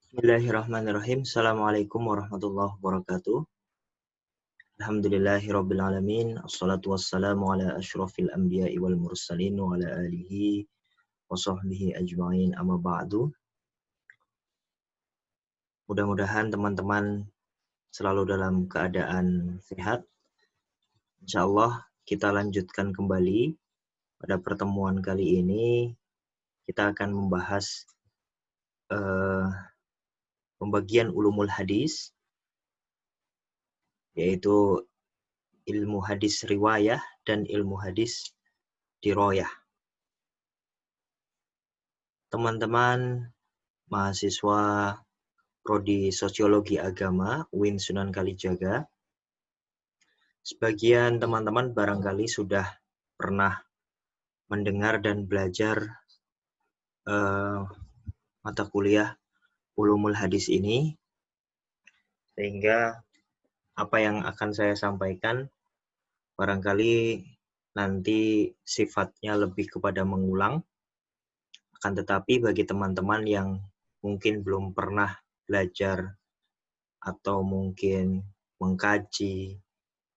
Bismillahirrahmanirrahim. Assalamualaikum warahmatullahi wabarakatuh. Alhamdulillahirabbil alamin. Assalatu wassalamu ala asyrafil anbiya'i wal mursalin wa ala alihi wa sahbihi ajma'in amma ba'du. Mudah-mudahan teman-teman selalu dalam keadaan sehat. Insyaallah kita lanjutkan kembali. Pada pertemuan kali ini kita akan membahas pembagian ulumul hadis, yaitu ilmu hadis riwayah dan ilmu hadis diroyah. Teman-teman mahasiswa Prodi Sosiologi Agama UIN Sunan Kalijaga, sebagian teman-teman barangkali sudah pernah mendengar dan belajar mata kuliah ulumul hadis ini, sehingga apa yang akan saya sampaikan barangkali nanti sifatnya lebih kepada mengulang. Akan tetapi bagi teman-teman yang mungkin belum pernah belajar atau mungkin mengkaji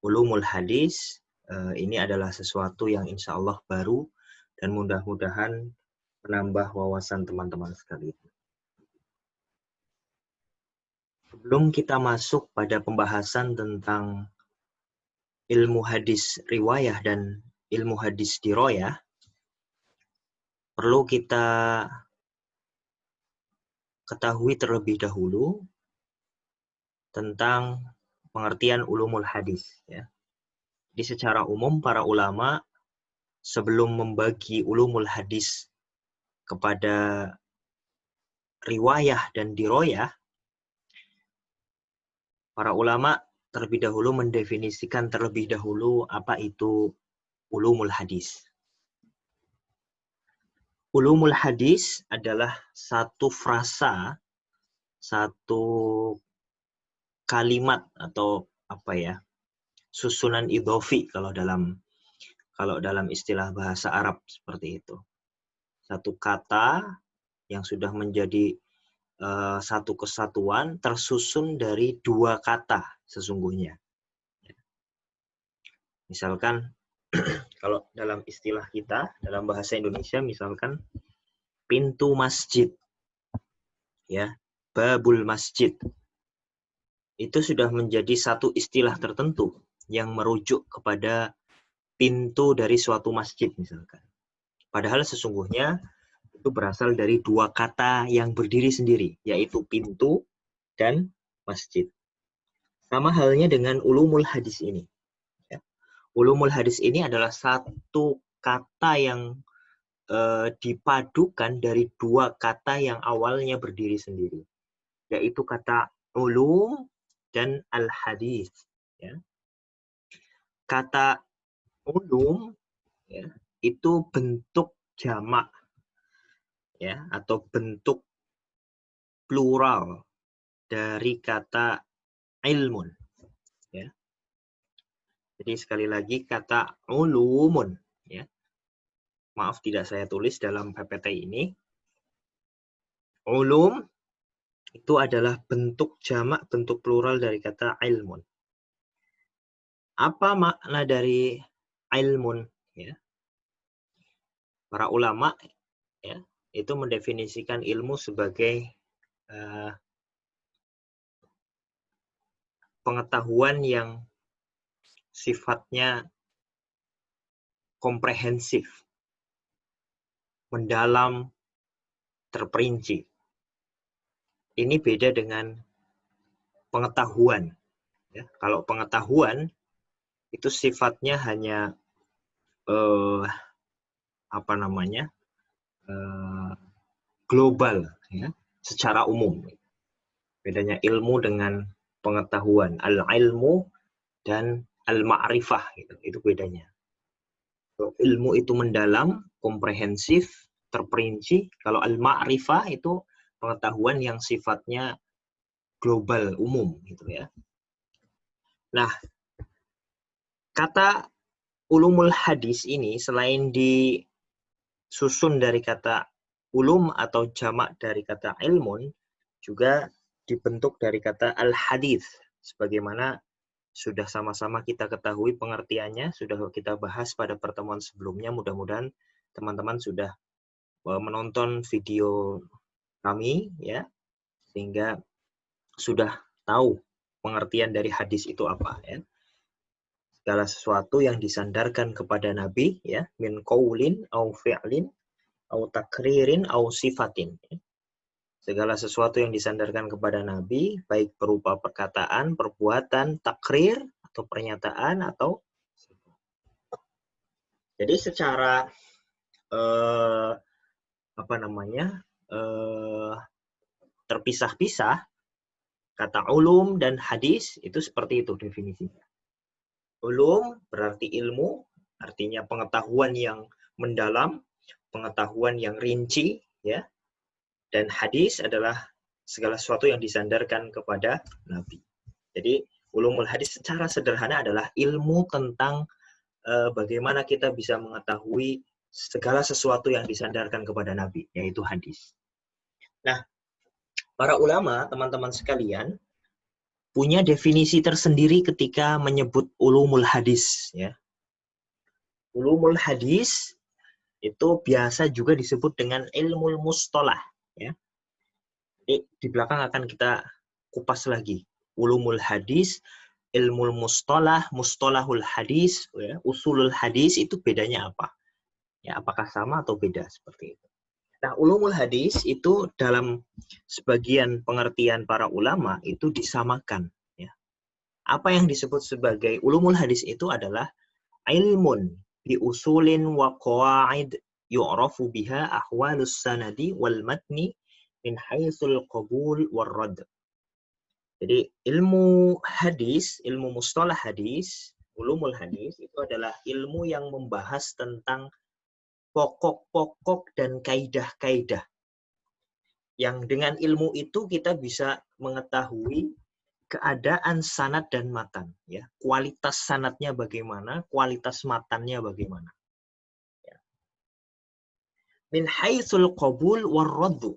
ulumul hadis, ini adalah sesuatu yang insya Allah baru dan mudah-mudahan menambah wawasan teman-teman sekalian. Sebelum kita masuk pada pembahasan tentang ilmu hadis riwayah dan ilmu hadis diroyah, perlu kita ketahui terlebih dahulu tentang pengertian ulumul hadis. Ya. Jadi secara umum para ulama sebelum membagi ulumul hadis kepada riwayah dan diroyah, para ulama terlebih dahulu mendefinisikan terlebih dahulu apa itu ulumul hadis. Ulumul hadis adalah satu frasa, satu kalimat atau susunan idhofi kalau dalam istilah bahasa Arab seperti itu. Satu kata yang sudah menjadi satu kesatuan tersusun dari dua kata sesungguhnya. Misalkan kalau dalam istilah kita, dalam bahasa Indonesia misalkan pintu masjid. Ya, babul masjid. Itu sudah menjadi satu istilah tertentu yang merujuk kepada pintu dari suatu masjid misalkan. Padahal sesungguhnya itu berasal dari dua kata yang berdiri sendiri, yaitu pintu dan masjid. Sama halnya dengan ulumul hadis ini. Ya. Ulumul hadis ini adalah satu kata yang dipadukan dari dua kata yang awalnya berdiri sendiri, yaitu kata ulum dan al-hadis. Ya. Kata ulum ya, itu bentuk jamak ya, atau bentuk plural dari kata ilmun. Ya. Jadi sekali lagi kata ulumun. Ya. Maaf tidak saya tulis dalam PPT ini. Ulum itu adalah bentuk jamak, bentuk plural dari kata ilmun. Apa makna dari ilmun? Ya. Para ulama ya, itu mendefinisikan ilmu sebagai pengetahuan yang sifatnya komprehensif, mendalam, terperinci. Ini beda dengan pengetahuan. Ya, kalau pengetahuan itu sifatnya hanya global, ya, secara umum. Bedanya ilmu dengan pengetahuan, al-ilmu dan al-ma'rifah, gitu. Itu bedanya. Ilmu itu mendalam, komprehensif, terperinci. Kalau al-ma'rifah itu pengetahuan yang sifatnya global, umum, gitu ya. Nah, kata ulumul hadis ini selain disusun dari kata ulum atau jamak dari kata ilmun, juga dibentuk dari kata al-hadits, sebagaimana sudah sama-sama kita ketahui pengertiannya, sudah kita bahas pada pertemuan sebelumnya. Mudah-mudahan teman-teman sudah menonton video kami, ya, sehingga sudah tahu pengertian dari hadis itu apa, ya. Segala sesuatu yang disandarkan kepada Nabi, ya, min qaulin au fi'lin au takririn au sifatin. Segala sesuatu yang disandarkan kepada Nabi, baik berupa perkataan, perbuatan, takrir, atau pernyataan, atau jadi secara terpisah-pisah, kata ulum dan hadis itu seperti itu definisinya. Ulum berarti ilmu, artinya pengetahuan yang mendalam, pengetahuan yang rinci, ya. Dan hadis adalah segala sesuatu yang disandarkan kepada Nabi. Jadi ulumul hadis secara sederhana adalah ilmu tentang bagaimana kita bisa mengetahui segala sesuatu yang disandarkan kepada Nabi, yaitu hadis. Nah, para ulama, teman-teman sekalian, punya definisi tersendiri ketika menyebut ulumul hadis. Ya. Ulumul hadis itu biasa juga disebut dengan ilmu mustalah. Ya. Jadi, di belakang akan kita kupas lagi. Ulumul hadis, ilmu mustalah, mustalahul hadis, ya, usulul hadis itu bedanya apa? Ya, apakah sama atau beda seperti itu? Nah, ulumul hadis itu dalam sebagian pengertian para ulama itu disamakan. Ya. Apa yang disebut sebagai ulumul hadis itu adalah ilmun bi usulin wa qawaid yu'rafu biha ahwalus sanadi wal matni min haitsul qabul war rad. Jadi ilmu hadis, ilmu mustalah hadis, ulumul hadis itu adalah ilmu yang membahas tentang pokok-pokok dan kaidah-kaidah. Yang dengan ilmu itu kita bisa mengetahui keadaan sanad dan matan. Ya. Kualitas sanadnya bagaimana, kualitas matannya bagaimana. Ya. Min haitsul qabul war raddu.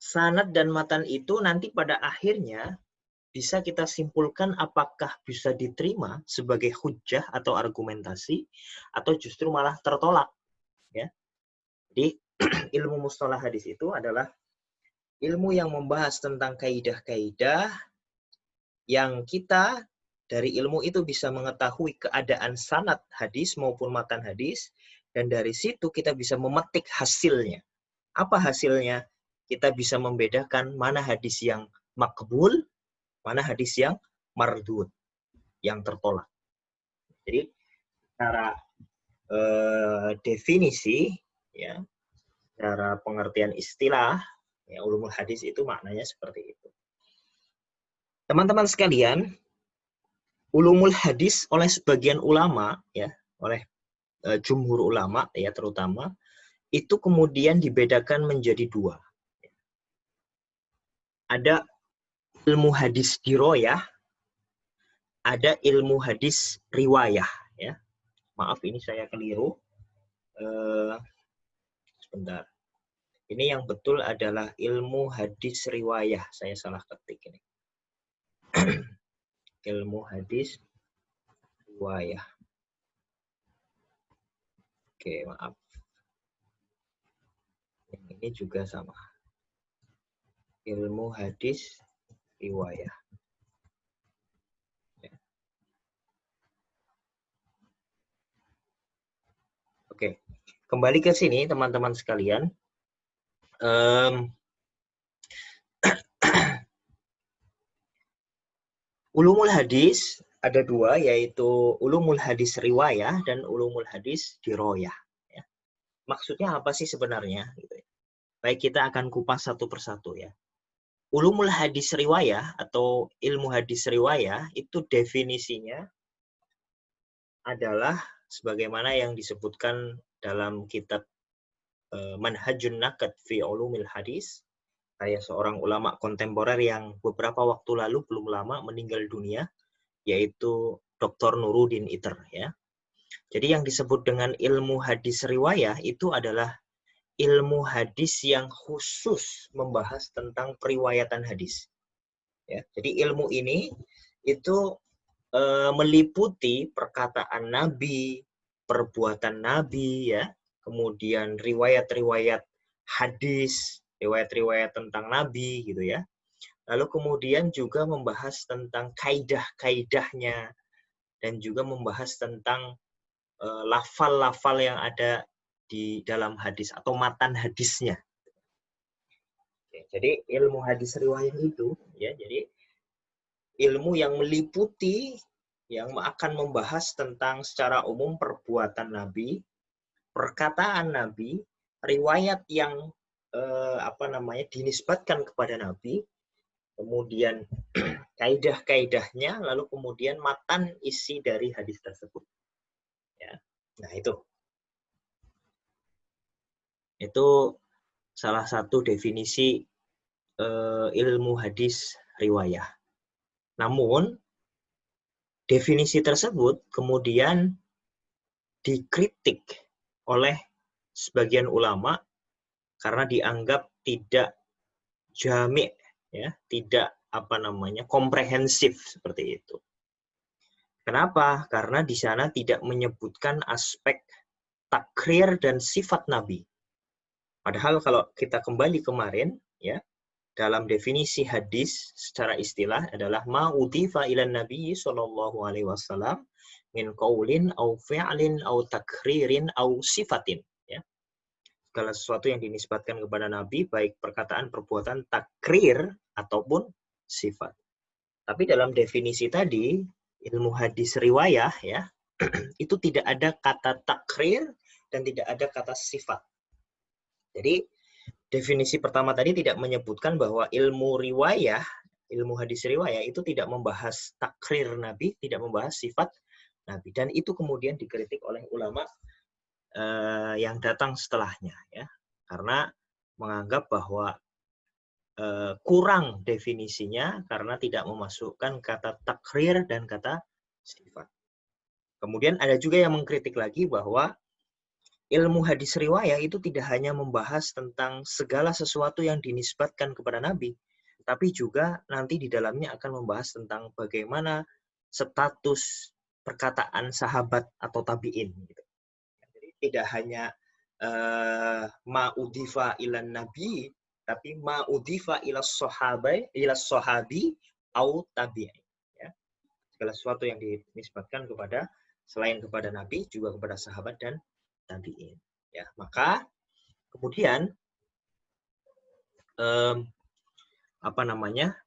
Sanad dan matan itu nanti pada akhirnya bisa kita simpulkan apakah bisa diterima sebagai hujjah atau argumentasi atau justru malah tertolak. Ya. Jadi ilmu mustalah hadis itu adalah ilmu yang membahas tentang kaidah-kaidah yang kita dari ilmu itu bisa mengetahui keadaan sanad hadis maupun matan hadis, dan dari situ kita bisa memetik hasilnya. Apa hasilnya? Kita bisa membedakan mana hadis yang makbul, mana hadis yang mardud, yang tertolak. Jadi secara definisi, ya, secara pengertian istilah, ya, ulumul hadis itu maknanya seperti itu. Teman-teman sekalian, ulumul hadis oleh sebagian ulama, ya, oleh jumhur ulama, ya, terutama itu kemudian dibedakan menjadi dua. Ada ilmu hadis diroyah, ada ilmu hadis riwayah. Ya. Maaf, ini saya keliru. Sebentar. Ini yang betul adalah ilmu hadis riwayah. Saya salah ketik ini. Ilmu hadis riwayah. Oke, maaf. Ini juga sama. Ilmu hadis riwayah. Ya. Oke, kembali ke sini teman-teman sekalian. Ulumul hadis ada dua, yaitu ulumul hadis riwayah dan ulumul hadis diroyah. Ya. Maksudnya apa sih sebenarnya? Baik, kita akan kupas satu persatu, ya. Ulumul hadis riwayah atau ilmu hadis riwayah itu definisinya adalah sebagaimana yang disebutkan dalam kitab Manhajun Naqd fi Ulumil Hadis, kayak seorang ulama kontemporer yang beberapa waktu lalu belum lama meninggal dunia, yaitu Dr. Nuruddin Iter. Ya. Jadi yang disebut dengan ilmu hadis riwayah itu adalah ilmu hadis yang khusus membahas tentang periwayatan hadis. Ya, jadi ilmu ini itu meliputi perkataan Nabi, perbuatan Nabi, ya, kemudian riwayat-riwayat hadis, riwayat-riwayat tentang Nabi, gitu ya. Lalu kemudian juga membahas tentang kaidah-kaidahnya dan juga membahas tentang lafal-lafal yang ada di dalam hadis atau matan hadisnya. Jadi ilmu hadis riwayat itu, ya, jadi ilmu yang meliputi yang akan membahas tentang secara umum perbuatan Nabi, perkataan Nabi, riwayat yang dinisbatkan kepada Nabi, kemudian kaidah-kaidahnya, lalu kemudian matan isi dari hadis tersebut. Ya. Nah, itu salah satu definisi ilmu hadis riwayah. Namun definisi tersebut kemudian dikritik oleh sebagian ulama karena dianggap tidak jami', ya, tidak komprehensif seperti itu. Kenapa? Karena di sana tidak menyebutkan aspek takrir dan sifat Nabi. Padahal kalau kita kembali kemarin, ya, dalam definisi hadis secara istilah adalah ma udhifa ilan nabi sallallahu alaihi wasallam min qaulin au fi'lin au takririn au sifatin, ya. Segala sesuatu yang dinisbatkan kepada Nabi, baik perkataan, perbuatan, takrir ataupun sifat. Tapi dalam definisi tadi, ilmu hadis riwayah, ya, itu tidak ada kata takrir dan tidak ada kata sifat. Jadi definisi pertama tadi tidak menyebutkan bahwa ilmu riwayah, ilmu hadis riwayah itu tidak membahas takrir Nabi, tidak membahas sifat Nabi. Dan itu kemudian dikritik oleh ulama yang datang setelahnya, ya, karena menganggap bahwa kurang definisinya karena tidak memasukkan kata takrir dan kata sifat. Kemudian ada juga yang mengkritik lagi bahwa ilmu hadis riwayah itu tidak hanya membahas tentang segala sesuatu yang dinisbatkan kepada Nabi, tapi juga nanti di dalamnya akan membahas tentang bagaimana status perkataan sahabat atau tabi'in. Jadi tidak hanya ma'udhifa ilan nabi, tapi ma'udhifa ilas sahabi au tabi'in. Ya. Segala sesuatu yang dinisbatkan kepada selain kepada Nabi, juga kepada sahabat dan tabi'in. Ya, maka kemudian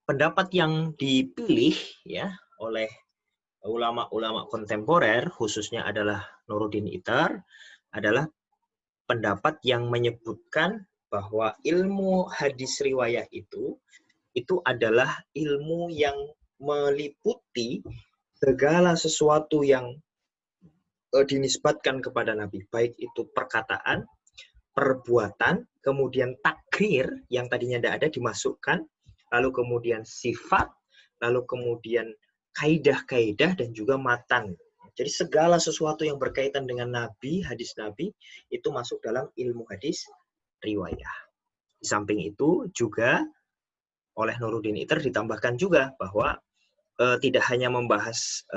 pendapat yang dipilih, ya, oleh ulama-ulama kontemporer, khususnya adalah Nuruddin Itar, adalah pendapat yang menyebutkan bahwa ilmu hadis riwayah itu adalah ilmu yang meliputi segala sesuatu yang dinisbatkan kepada Nabi, baik itu perkataan, perbuatan, kemudian takrir yang tadinya tidak ada dimasukkan, lalu kemudian sifat, lalu kemudian kaidah-kaidah dan juga matan. Jadi segala sesuatu yang berkaitan dengan Nabi, hadis Nabi, itu masuk dalam ilmu hadis riwayah. Di samping itu juga oleh Nuruddin Itar ditambahkan juga bahwa tidak hanya membahas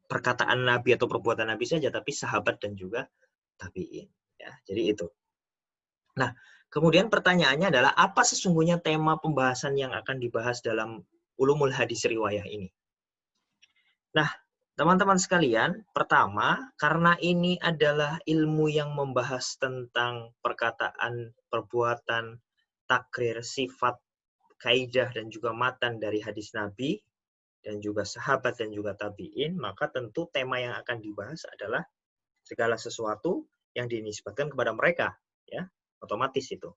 perkataan Nabi atau perbuatan Nabi saja, tapi sahabat dan juga tabi'in. Ya, jadi itu. Nah, kemudian pertanyaannya adalah apa sesungguhnya tema pembahasan yang akan dibahas dalam ulumul hadis riwayah ini? Nah, teman-teman sekalian, pertama, karena ini adalah ilmu yang membahas tentang perkataan, perbuatan, takrir, sifat, kaidah, dan juga matan dari hadis Nabi, dan juga sahabat dan juga tabi'in, maka tentu tema yang akan dibahas adalah segala sesuatu yang dinisbatkan kepada mereka, ya, otomatis itu.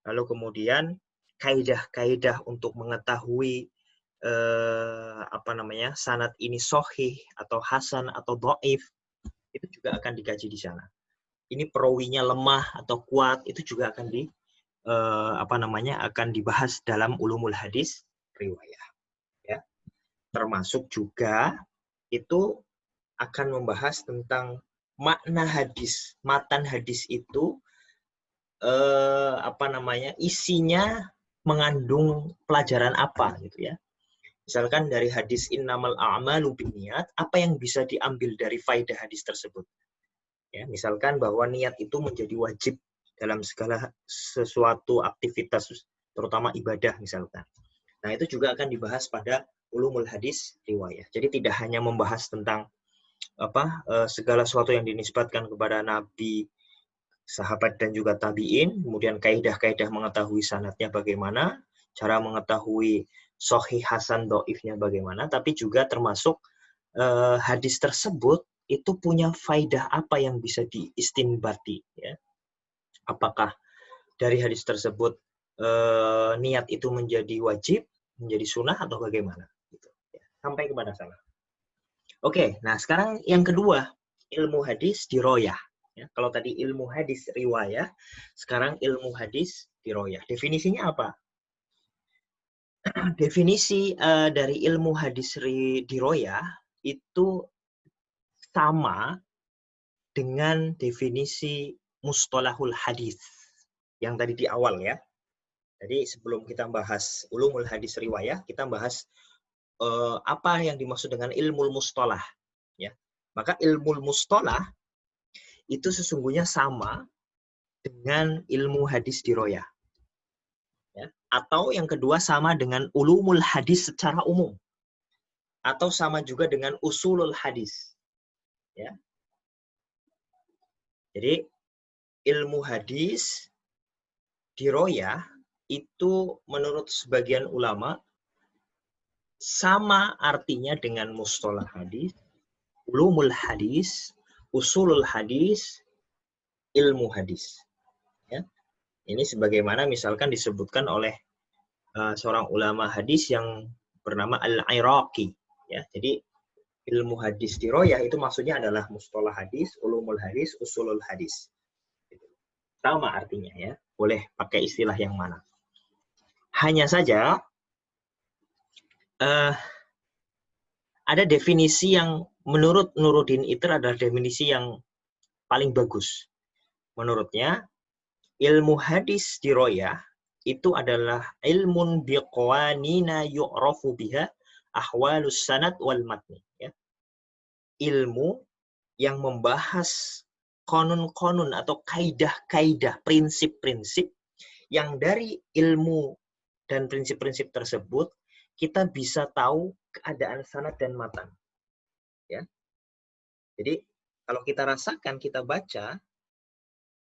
Lalu kemudian kaidah-kaidah untuk mengetahui sanad ini sahih atau hasan atau dhaif, itu juga akan dikaji di sana. Ini perawinya lemah atau kuat, itu juga akan akan dibahas dalam ulumul hadis riwayah. Ya. Termasuk juga itu akan membahas tentang makna hadis, matan hadis itu isinya mengandung pelajaran apa gitu ya. Misalkan dari hadis innamal a'malu binniyat, apa yang bisa diambil dari faedah hadis tersebut? Ya, misalkan bahwa niat itu menjadi wajib dalam segala sesuatu aktivitas, terutama ibadah misalkan. Nah, itu juga akan dibahas pada ulumul hadis riwayah. Jadi tidak hanya membahas tentang segala sesuatu yang dinisbatkan kepada Nabi, sahabat dan juga tabi'in, kemudian kaidah-kaidah mengetahui sanadnya bagaimana, cara mengetahui sahih hasan dhaifnya bagaimana, tapi juga termasuk hadis tersebut itu punya faidah apa yang bisa diistinbati ya. Apakah dari hadis tersebut niat itu menjadi wajib, menjadi sunnah atau bagaimana gitu. Ya, sampai kepada sana. Oke, nah sekarang yang kedua, ilmu hadis diroyah. Ya, kalau tadi ilmu hadis riwayah, sekarang ilmu hadis diroyah. Definisinya apa? Definisi dari ilmu hadis diroyah itu sama dengan definisi mustalahul hadis yang tadi di awal ya. Jadi sebelum kita bahas ulumul hadis riwayah, kita bahas apa yang dimaksud dengan ilmu mustalah ya. Maka ilmu mustalah itu sesungguhnya sama dengan ilmu hadis diroyah. Ya. Atau yang kedua sama dengan ulumul hadis secara umum. Atau sama juga dengan usulul hadis. Ya. Jadi ilmu hadis diroyah itu menurut sebagian ulama sama artinya dengan mustalah hadis, ulumul hadis, usulul hadis, ilmu hadis. Ya. Ini sebagaimana misalkan disebutkan oleh seorang ulama hadis yang bernama Al-Iraqi. Ya. Jadi ilmu hadis diroyah itu maksudnya adalah mustalah hadis, ulumul hadis, usulul hadis. Sama artinya ya. Boleh pakai istilah yang mana. Hanya saja ada definisi yang menurut Nuruddin Itir adalah definisi yang paling bagus. Menurutnya, ilmu hadis diroyah itu adalah ilmun biqawanina yu'rafu biha ahwalus sanad wal matni. Ya. Ilmu yang membahas konun-konun atau kaidah-kaidah, prinsip-prinsip yang dari ilmu dan prinsip-prinsip tersebut kita bisa tahu keadaan sanad dan matan. Ya. Jadi kalau kita rasakan, kita baca,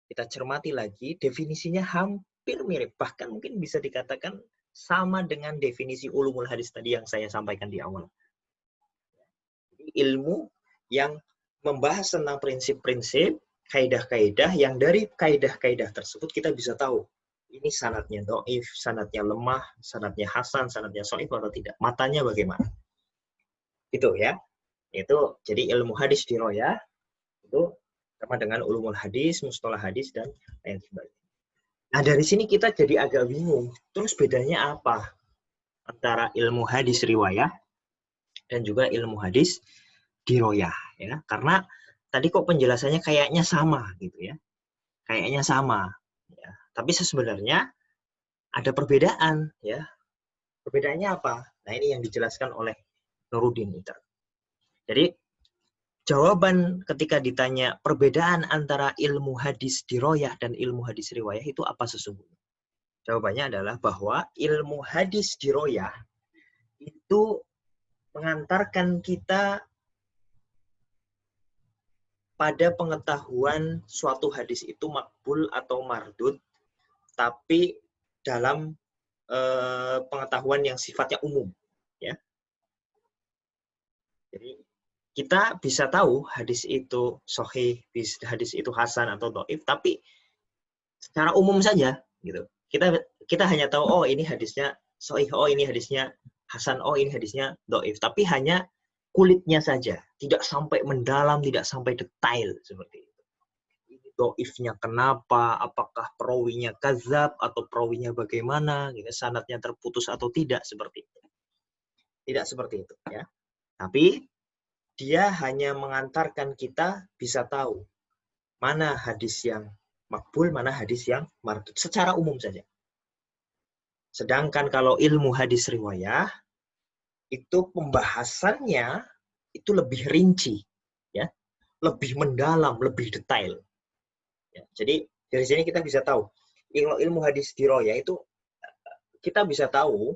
kita cermati lagi, definisinya hampir mirip. Bahkan mungkin bisa dikatakan sama dengan definisi ulumul hadis tadi yang saya sampaikan di awal. Jadi ilmu yang membahas tentang prinsip-prinsip, kaidah-kaidah, yang dari kaidah-kaidah tersebut kita bisa tahu ini sanadnya dhaif, sanadnya lemah, sanadnya hasan, sanadnya shaih atau tidak. Matanya bagaimana. Itu ya. Itu jadi ilmu hadis diroyah itu sama dengan ulumul hadis, mustalah hadis dan lain sebagainya. Nah, dari sini kita jadi agak bingung. Terus bedanya apa antara ilmu hadis riwayah dan juga ilmu hadis diroyah ya? Karena tadi kok penjelasannya kayaknya sama gitu ya. Kayaknya sama ya. Tapi sebenarnya ada perbedaan ya. Perbedaannya apa? Nah, ini yang dijelaskan oleh Nuruddin Itir. Jadi jawaban ketika ditanya perbedaan antara ilmu hadis diroyah dan ilmu hadis riwayah itu apa sesungguhnya? Jawabannya adalah bahwa ilmu hadis diroyah itu mengantarkan kita pada pengetahuan suatu hadis itu makbul atau mardud, tapi dalam pengetahuan yang sifatnya umum. Ya. Jadi kita bisa tahu hadis itu sahih, hadis itu hasan atau dhaif, tapi secara umum saja gitu. Kita hanya tahu oh ini hadisnya sahih, oh ini hadisnya hasan, oh ini hadisnya dhaif, tapi hanya kulitnya saja, tidak sampai mendalam, tidak sampai detail seperti itu. Ini dhaifnya kenapa? Apakah perawinya kadzab atau perawinya bagaimana? Gitu, sanadnya terputus atau tidak seperti itu. Tidak seperti itu ya. Tapi dia hanya mengantarkan kita bisa tahu mana hadis yang makbul, mana hadis yang mardud secara umum saja. Sedangkan kalau ilmu hadis riwayah itu pembahasannya itu lebih rinci, ya, lebih mendalam, lebih detail. Ya, jadi dari sini kita bisa tahu ilmu hadis riwayah itu kita bisa tahu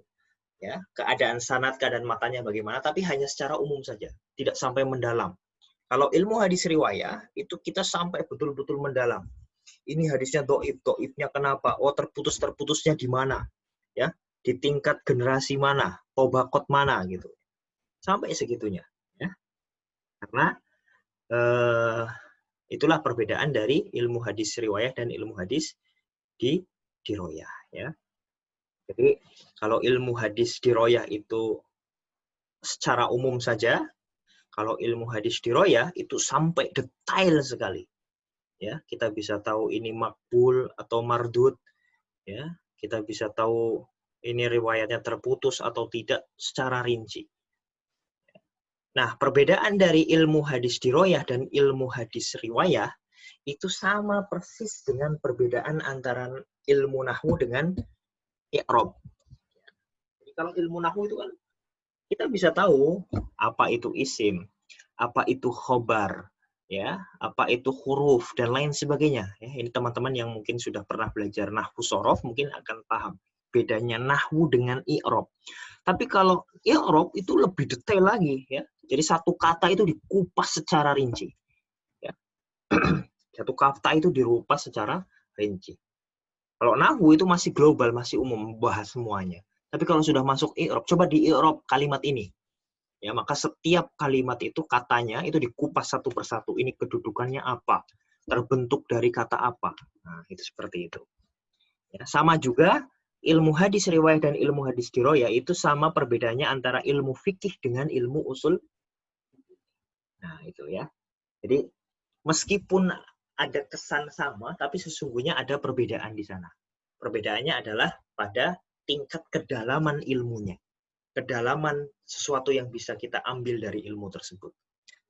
ya keadaan sanad, keadaan matanya bagaimana, tapi hanya secara umum saja, tidak sampai mendalam. Kalau ilmu hadis riwayah itu kita sampai betul-betul mendalam. Ini hadisnya doib, doibnya kenapa? Oh terputusnya di mana? Ya, di tingkat generasi mana? Tobakot mana gitu? Sampai segitunya. Ya, karena itulah perbedaan dari ilmu hadis riwayah dan ilmu hadis diroyah. Ya, jadi kalau ilmu hadis diroyah itu secara umum saja, kalau ilmu hadis diroyah itu sampai detail sekali. Ya, kita bisa tahu ini makbul atau mardud, ya, kita bisa tahu ini riwayatnya terputus atau tidak secara rinci. Nah, perbedaan dari ilmu hadis diroyah dan ilmu hadis riwayah itu sama persis dengan perbedaan antara ilmu nahwu dengan i'rab. Jadi kalau ilmu nahwu itu kan kita bisa tahu apa itu isim, apa itu khobar, ya, apa itu huruf dan lain sebagainya. Ya, ini teman-teman yang mungkin sudah pernah belajar nahwu shorof mungkin akan paham bedanya nahwu dengan i'rab. Tapi kalau i'rab itu lebih detail lagi, ya. Jadi satu kata itu dikupas secara rinci. Ya. Satu kata itu dirupas secara rinci. Kalau nahwu itu masih global, masih umum, membahas semuanya. Tapi kalau sudah masuk i'rab, coba di i'rab kalimat ini. Ya, maka setiap kalimat itu katanya itu dikupas satu persatu. Ini kedudukannya apa? Terbentuk dari kata apa? Nah, itu seperti itu. Ya, sama juga ilmu hadis riwayah dan ilmu hadis diroyah itu sama perbedaannya antara ilmu fikih dengan ilmu usul. Nah, itu ya. Jadi meskipun ada kesan sama, tapi sesungguhnya ada perbedaan di sana. Perbedaannya adalah pada tingkat kedalaman ilmunya. Kedalaman sesuatu yang bisa kita ambil dari ilmu tersebut.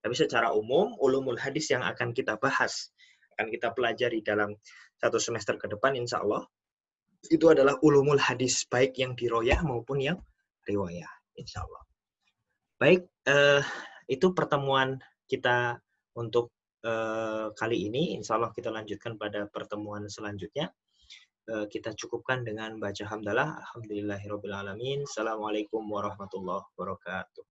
Tapi secara umum, ulumul hadis yang akan kita bahas, akan kita pelajari dalam satu semester ke depan, insya Allah, itu adalah ulumul hadis, baik yang diroyah maupun yang riwayah, insya Allah. Baik, itu pertemuan kita untuk kali ini. Insya Allah kita lanjutkan pada pertemuan selanjutnya. Kita cukupkan dengan baca hamdalah. Alhamdulillahirrabbilalamin. Assalamualaikum warahmatullahi wabarakatuh.